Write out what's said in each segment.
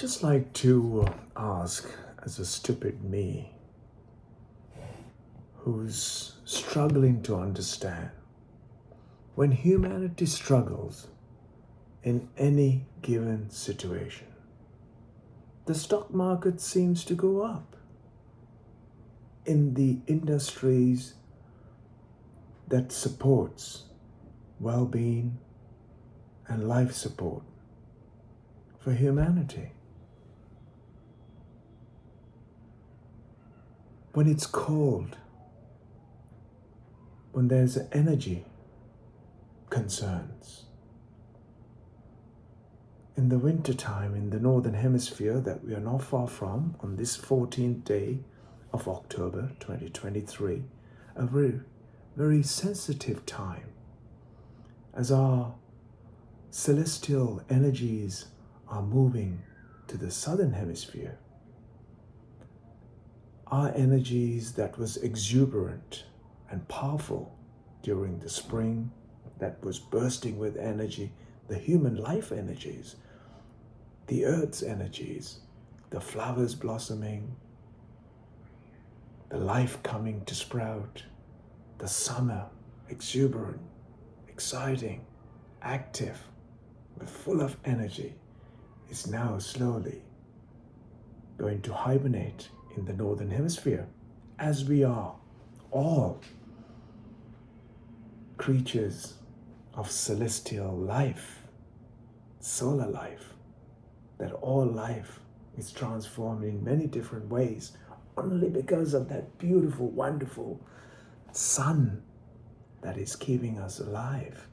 Just like to ask, as a stupid me who's struggling to understand, when humanity struggles in any given situation, the stock market seems to go up in the industries that supports well-being and life support for humanity. When it's cold, when there's energy concerns, in the winter time in the northern hemisphere that we are not far from, on this 14th day of October 2023, a very, very sensitive time as our celestial energies are moving to the southern hemisphere. Our energies that was exuberant and powerful during the spring, that was bursting with energy, the human life energies, the earth's energies, the flowers blossoming, the life coming to sprout, the summer, exuberant, exciting, active, full of energy, is now slowly going to hibernate in the northern hemisphere, as we are all creatures of celestial life, solar life, that all life is transformed in many different ways only because of that beautiful, wonderful sun that is keeping us alive.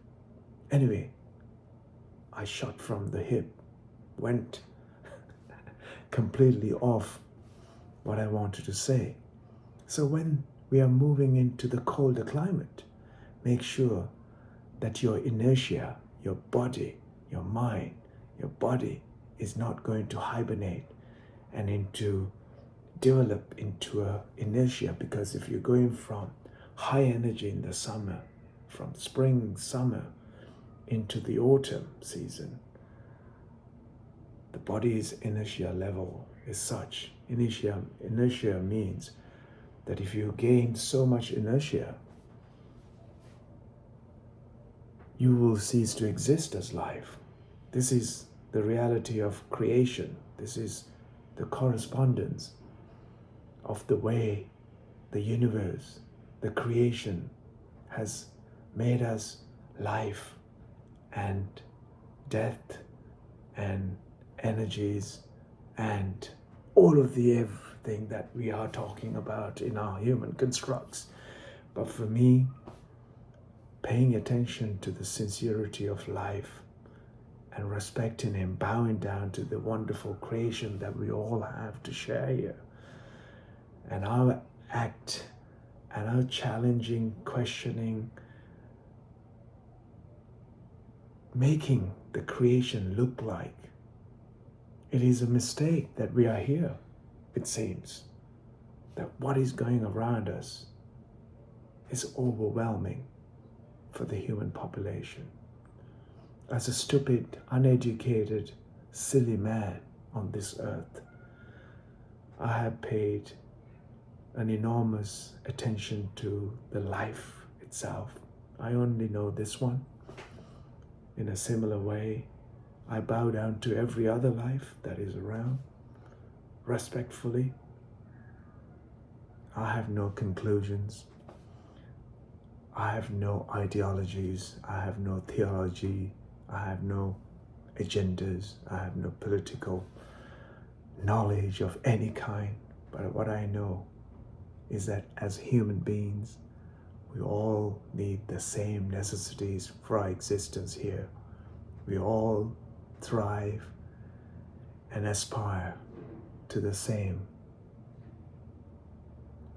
Anyway, I shot from the hip, went completely off what I wanted to say. So when we are moving into the colder climate, make sure that your inertia, your body, your mind, your body is not going to hibernate and develop into a inertia, because if you're going from high energy in the summer, from spring, summer into the autumn season, the body's inertia level is such. Inertia means that if you gain so much inertia, you will cease to exist as life. This is the reality of creation. This is the correspondence of the way the universe, the creation, has made us life and death and energies and all of the everything that we are talking about in our human constructs. But for me, paying attention to the sincerity of life and respecting and bowing down to the wonderful creation that we all have to share here, and our act and our challenging, questioning, making the creation look like it is a mistake that we are here. It seems that what is going around us is overwhelming for the human population. As a stupid, uneducated, silly man on this earth, I have paid an enormous attention to the life itself. I only know this one. In a similar way, I bow down to every other life that is around, respectfully. I have no conclusions. I have no ideologies. I have no theology. I have no agendas. I have no political knowledge of any kind. But what I know is that as human beings, we all need the same necessities for our existence here. We all thrive and aspire to the same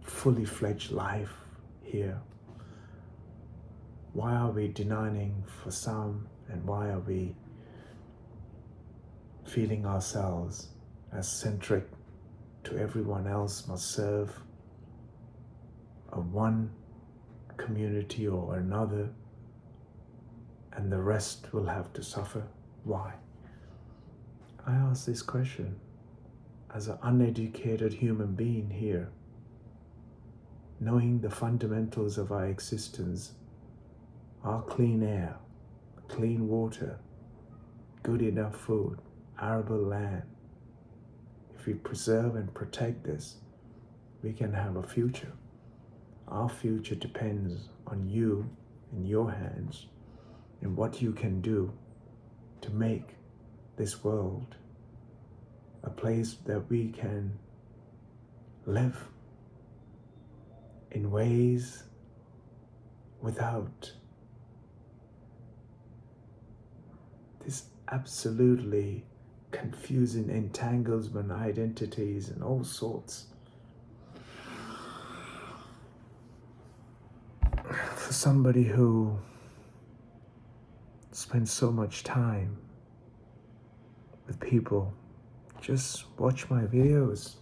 fully fledged life here. Why are we denying for some, and why are we feeling ourselves as centric to everyone else must serve a one community or another, and the rest will have to suffer? Why? I ask this question as an uneducated human being here, knowing the fundamentals of our existence, our clean air, clean water, good enough food, arable land. If we preserve and protect this, we can have a future. Our future depends on you and your hands and what you can do to make this world a place that we can live in ways without this absolutely confusing entanglement, identities, and all sorts. For somebody who spends so much time with people, just watch my videos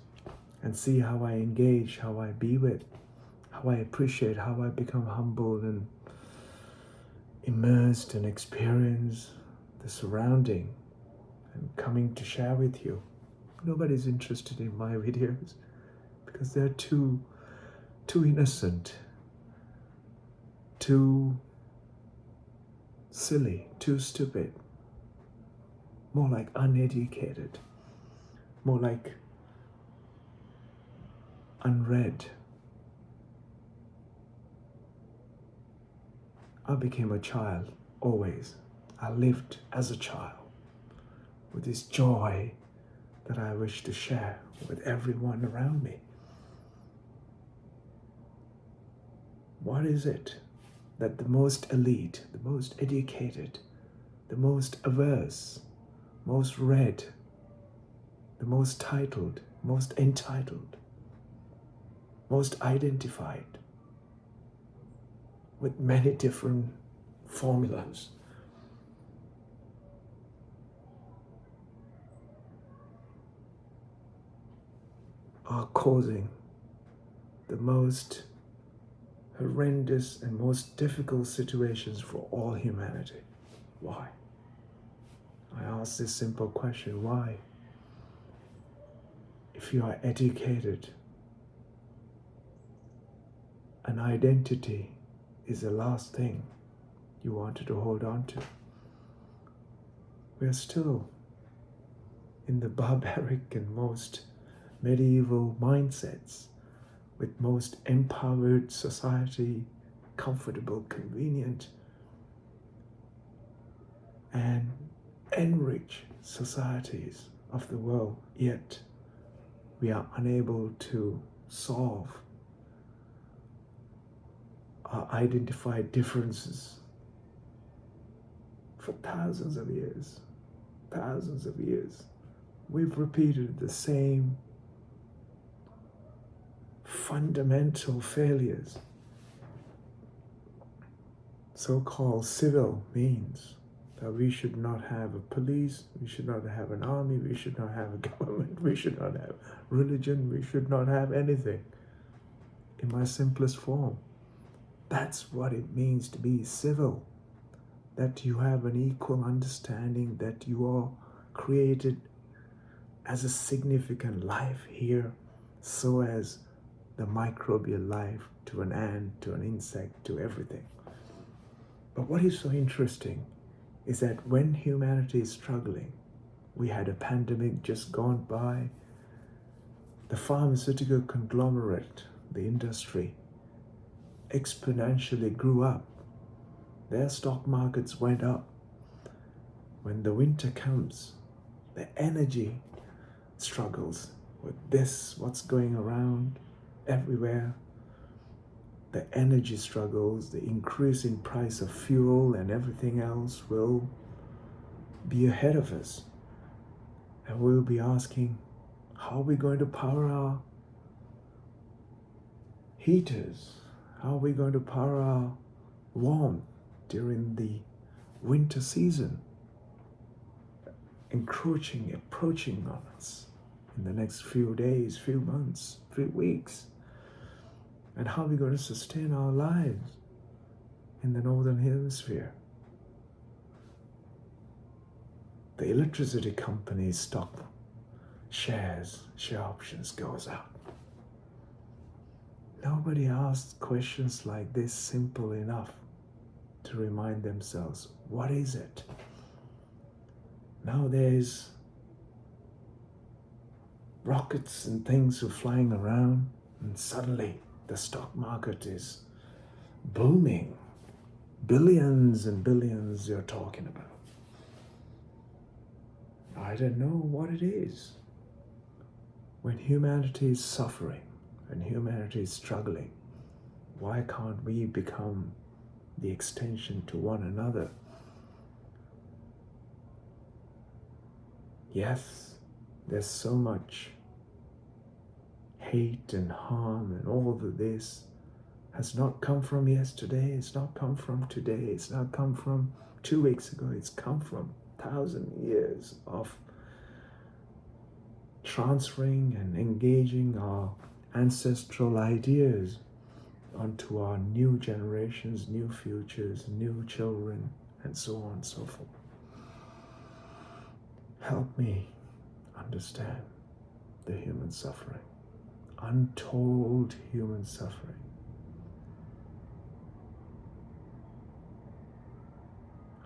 and see how I engage, how I be with, how I appreciate, how I become humbled and immersed and experience the surrounding and coming to share with you. Nobody's interested in my videos because they're too innocent, too silly, too stupid, more like uneducated, more like unread. I became a child always. I lived as a child with this joy that I wish to share with everyone around me. What is it that the most elite, the most educated, the most averse, most read, the most titled, most entitled, most identified with many different formulas are causing the most horrendous and most difficult situations for all humanity? Why? I ask this simple question, why? If you are educated, an identity is the last thing you wanted to hold on to. We're still in the barbaric and most medieval mindsets, with most empowered society, comfortable, convenient, and enriched societies of the world, yet we are unable to solve our identified differences for thousands of years. Thousands of years. We've repeated the same fundamental failures. So-called civil means that we should not have a police, we should not have an army, we should not have a government, we should not have religion, we should not have anything. In my simplest form, that's what it means to be civil. That you have an equal understanding that you are created as a significant life here, so as the microbial life to an ant, to an insect, to everything. But what is so interesting is that when humanity is struggling, we had a pandemic just gone by, the pharmaceutical conglomerate, the industry, exponentially grew up. Their stock markets went up. When the winter comes, the energy struggles with this, what's going around everywhere. The energy struggles, the increasing price of fuel and everything else will be ahead of us. And we'll be asking, how are we going to power our heaters? How are we going to power our warmth during the winter season? Approaching on us in the next few days, few months, few weeks. And how are we going to sustain our lives in the Northern Hemisphere? the electricity company's stock shares, share options goes up. Nobody asks questions like this simple enough to remind themselves, what is it? Nowadays, rockets and things are flying around, and suddenly the stock market is booming. Billions and billions you're talking about. I don't know what it is. When humanity is suffering, when humanity is struggling, why can't we become the extension to one another? Yes, there's so much hate and harm, and all of this has not come from yesterday, it's not come from today, it's not come from 2 weeks ago, it's come from 1,000 years of transferring and engaging our ancestral ideas onto our new generations, new futures, new children, and so on and so forth. Help me understand the human suffering, untold human suffering.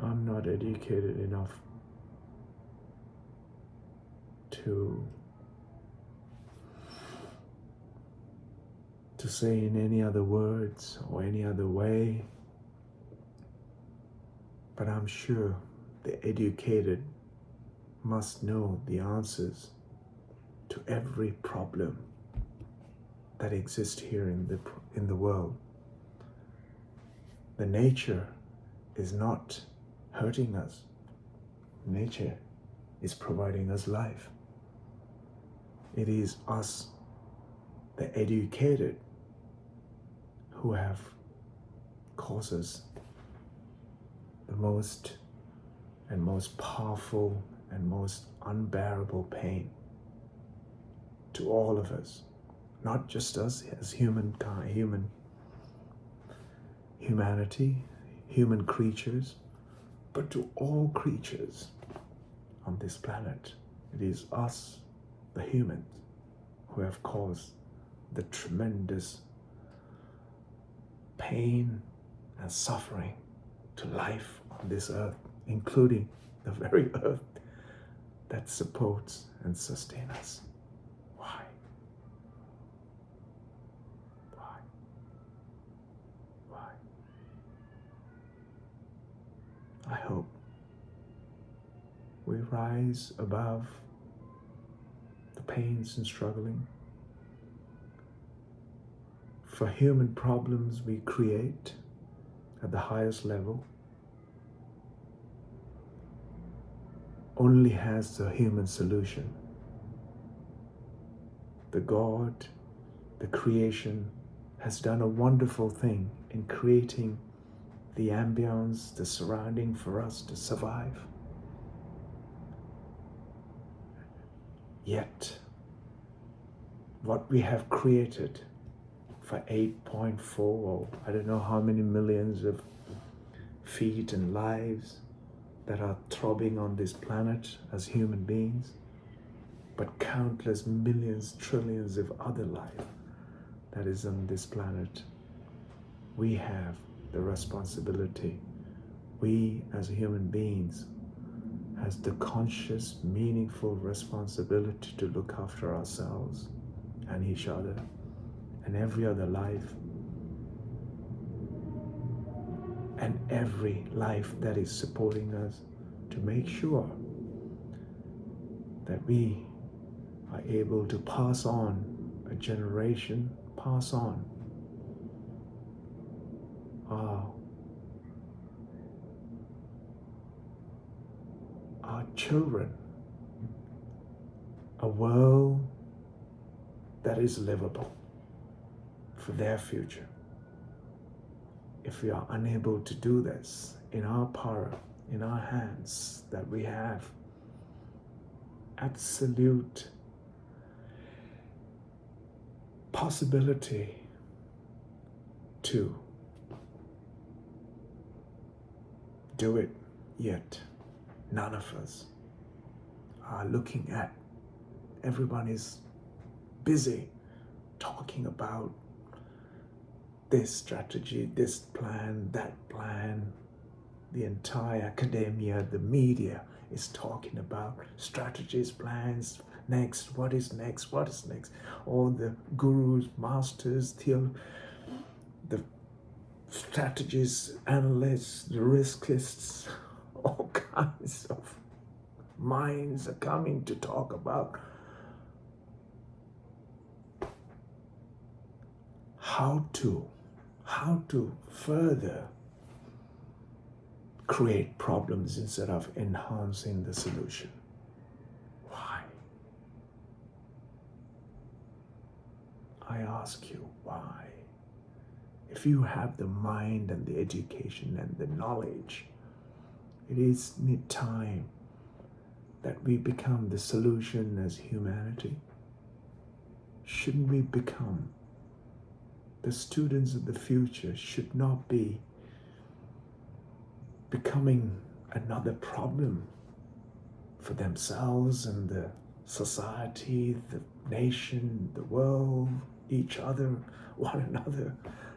I'm not educated enough to say in any other words or any other way, but I'm sure the educated must know the answers to every problem that exists here in the world. The nature is not hurting us. Nature is providing us life. It is us, the educated, who have causes the most powerful and most unbearable pain to all of us, not just us as humanity, human creatures, but to all creatures on this planet. It is us, the humans, who have caused the tremendous pain and suffering to life on this earth, including the very earth that supports and sustains us. Why? Why? Why? I hope we rise above the pains and struggling. For human problems we create at the highest level only has the human solution. The God, the creation, has done a wonderful thing in creating the ambience, the surrounding for us to survive. Yet, what we have created for 8.4 or I don't know how many millions of feet and lives that are throbbing on this planet as human beings, but countless millions, trillions of other life that is on this planet. We have the responsibility, we as human beings has the conscious, meaningful responsibility to look after ourselves and each other and every other life and every life that is supporting us, to make sure that we are able to pass on a generation, pass on our children a world that is livable for their future. If we are unable to do this in our power, in our hands, that we have absolute possibility to do it, yet none of us are looking at. Everyone is busy talking about this strategy, this plan, that plan. The entire academia, the media is talking about strategies, plans, next, what is next, what is next. All the gurus, masters, the strategists, analysts, the risk lists, all kinds of minds are coming to talk about how to further create problems instead of enhancing the solution. Why? I ask you, why? If you have the mind and the education and the knowledge, it is time that we become the solution as humanity. Shouldn't we become the students of the future? Should not be becoming another problem for themselves and the society, the nation, the world, each other, one another.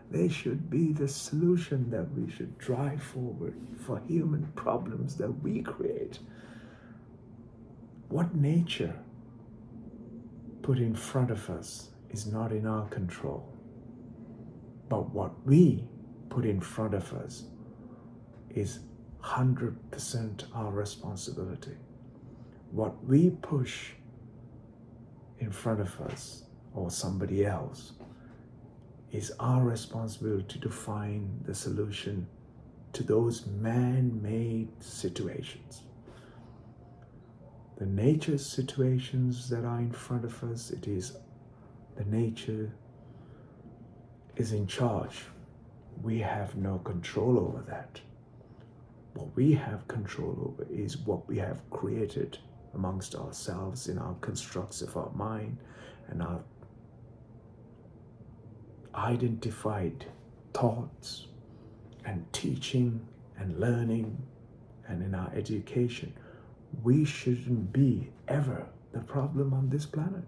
They should be the solution that we should drive forward for human problems that we create. What nature put in front of us is not in our control, but what we put in front of us is 100% our responsibility. What we push in front of us or somebody else is our responsibility to find the solution to those man-made situations. The nature situations that are in front of us, it is the nature is in charge. We have no control over that. What we have control over is what we have created amongst ourselves in our constructs of our mind and our identified thoughts and teaching and learning and in our education. We shouldn't be ever the problem on this planet.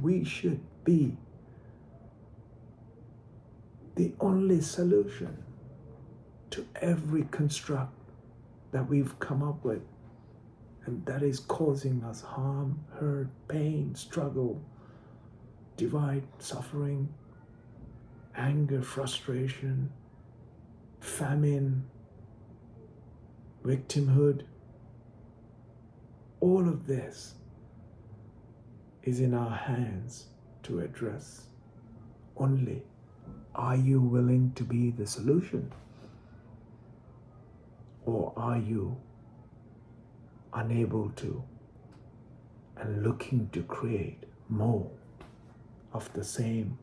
We should be the only solution to every construct that we've come up with, and that is causing us harm, hurt, pain, struggle, divide, suffering, anger, frustration, famine, victimhood. All of this is in our hands to address. Only, are you willing to be the solution? Or are you unable to and looking to create more of the same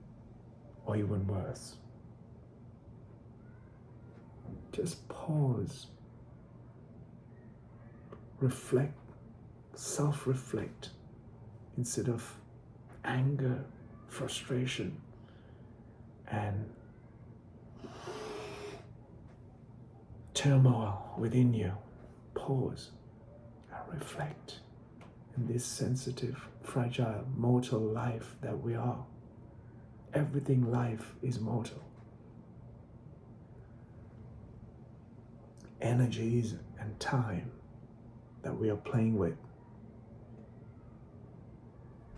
or even worse? Just pause, reflect, self-reflect instead of anger, frustration, and turmoil within you. Pause and reflect in this sensitive, fragile, mortal life that we are. Everything life is mortal. Energies and time that we are playing with.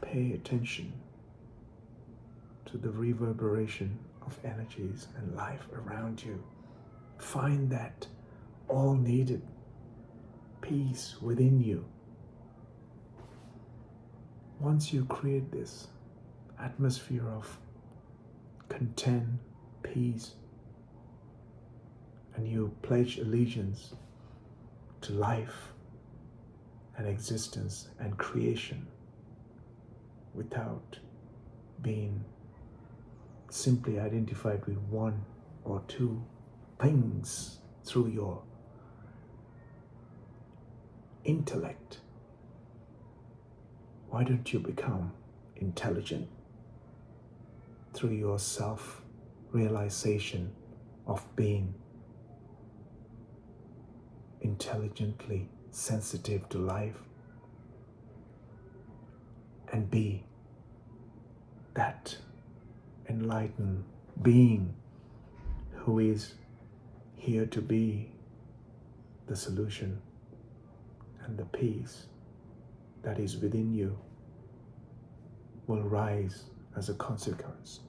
Pay attention to the reverberation of energies and life around you. Find that all needed peace within you. Once you create this atmosphere of content, peace, and you pledge allegiance to life and existence and creation without being simply identified with one or two things through your intellect. Why don't you become intelligent through your self-realization of being intelligently sensitive to life, and be that enlightened being who is here to be the solution, and the peace that is within you will rise as a consequence